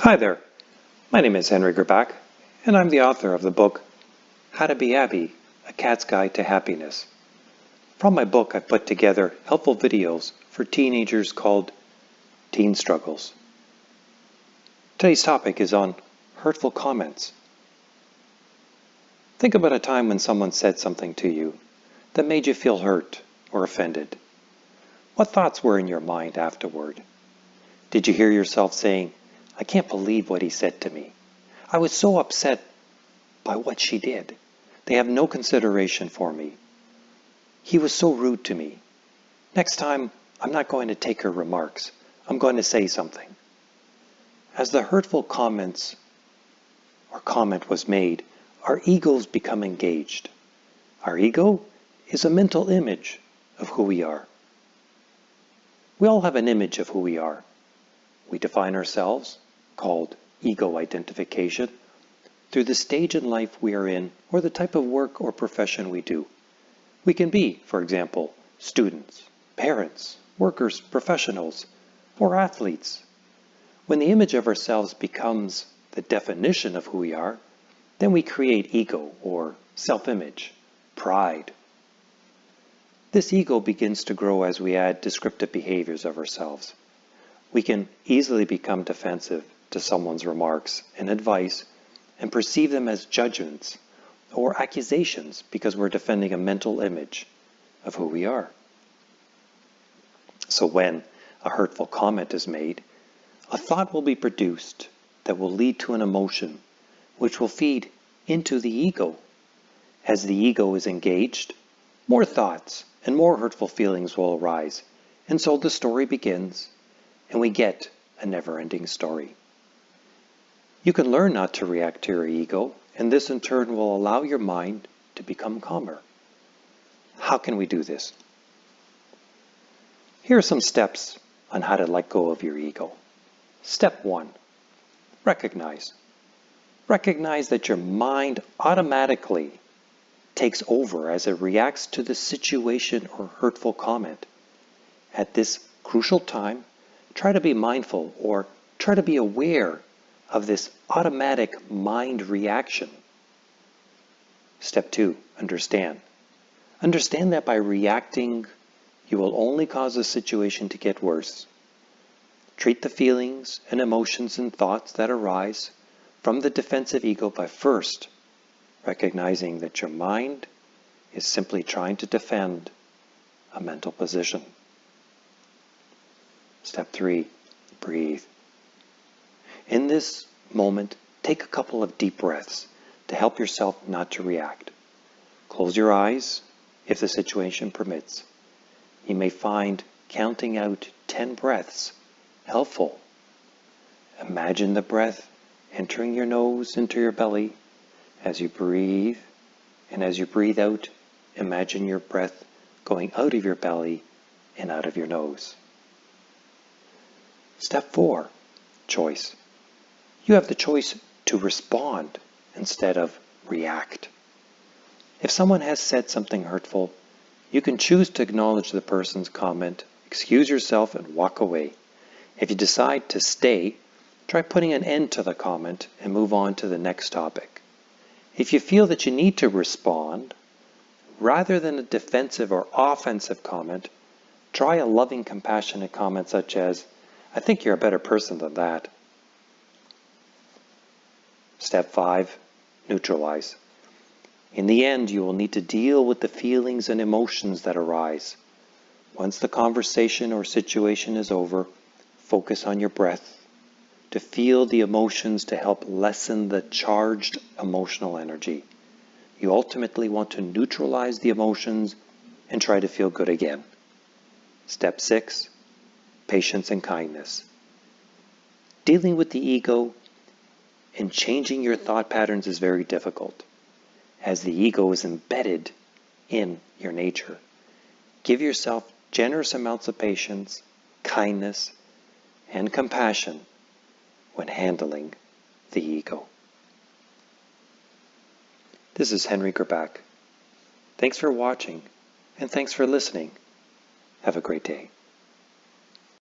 Hi there, my name is Henry Gerbach, and I'm the author of the book, How to Be Happy, A Cat's Guide to Happiness. From my book, I put together helpful videos for teenagers called Teen Struggles. Today's topic is on hurtful comments. Think about a time when someone said something to you that made you feel hurt or offended. What thoughts were in your mind afterward? Did you hear yourself saying, "I can't believe what he said to me. I was so upset by what she did. They have no consideration for me. He was so rude to me. Next time, I'm not going to take her remarks. I'm going to say something." As the hurtful comments or comment was made, our egos become engaged. Our ego is a mental image of who we are. We all have an image of who we are. We define ourselves, called ego identification, through the stage in life we are in or the type of work or profession we do. We can be, for example, students, parents, workers, professionals, or athletes. When the image of ourselves becomes the definition of who we are, then we create ego or self-image, pride. This ego begins to grow as we add descriptive behaviors of ourselves. We can easily become defensive to someone's remarks and advice and perceive them as judgments or accusations because we're defending a mental image of who we are. So when a hurtful comment is made, a thought will be produced that will lead to an emotion which will feed into the ego. As the ego is engaged, more thoughts and more hurtful feelings will arise, and so the story begins, and we get a never-ending story. You can learn not to react to your ego, and this in turn will allow your mind to become calmer. How can we do this? Here are some steps on how to let go of your ego. Step 1, recognize. Recognize that your mind automatically takes over as it reacts to the situation or hurtful comment. At this crucial time, try to be mindful or try to be aware of this automatic mind reaction. Step 2, understand. Understand that by reacting, you will only cause the situation to get worse. Treat the feelings and emotions and thoughts that arise from the defensive ego by first recognizing that your mind is simply trying to defend a mental position. Step 3, breathe. In this moment, take a couple of deep breaths to help yourself not to react. Close your eyes if the situation permits. You may find counting out 10 breaths helpful. Imagine the breath entering your nose into your belly as you breathe, and as you breathe out, imagine your breath going out of your belly and out of your nose. Step 4, choice. You have the choice to respond instead of react. If someone has said something hurtful, you can choose to acknowledge the person's comment, excuse yourself, and walk away. If you decide to stay, try putting an end to the comment and move on to the next topic. If you feel that you need to respond, rather than a defensive or offensive comment, try a loving, compassionate comment such as, "I think you're a better person than that." Step 5, neutralize. In the end, you will need to deal with the feelings and emotions that arise. Once the conversation or situation is over, focus on your breath to feel the emotions to help lessen the charged emotional energy. You ultimately want to neutralize the emotions and try to feel good again. Step 6, patience and kindness. Dealing with the ego and changing your thought patterns is very difficult, as the ego is embedded in your nature. Give yourself generous amounts of patience, kindness, and compassion when handling the ego. This is Henry Gerbach. Thanks for watching, and thanks for listening. Have a great day.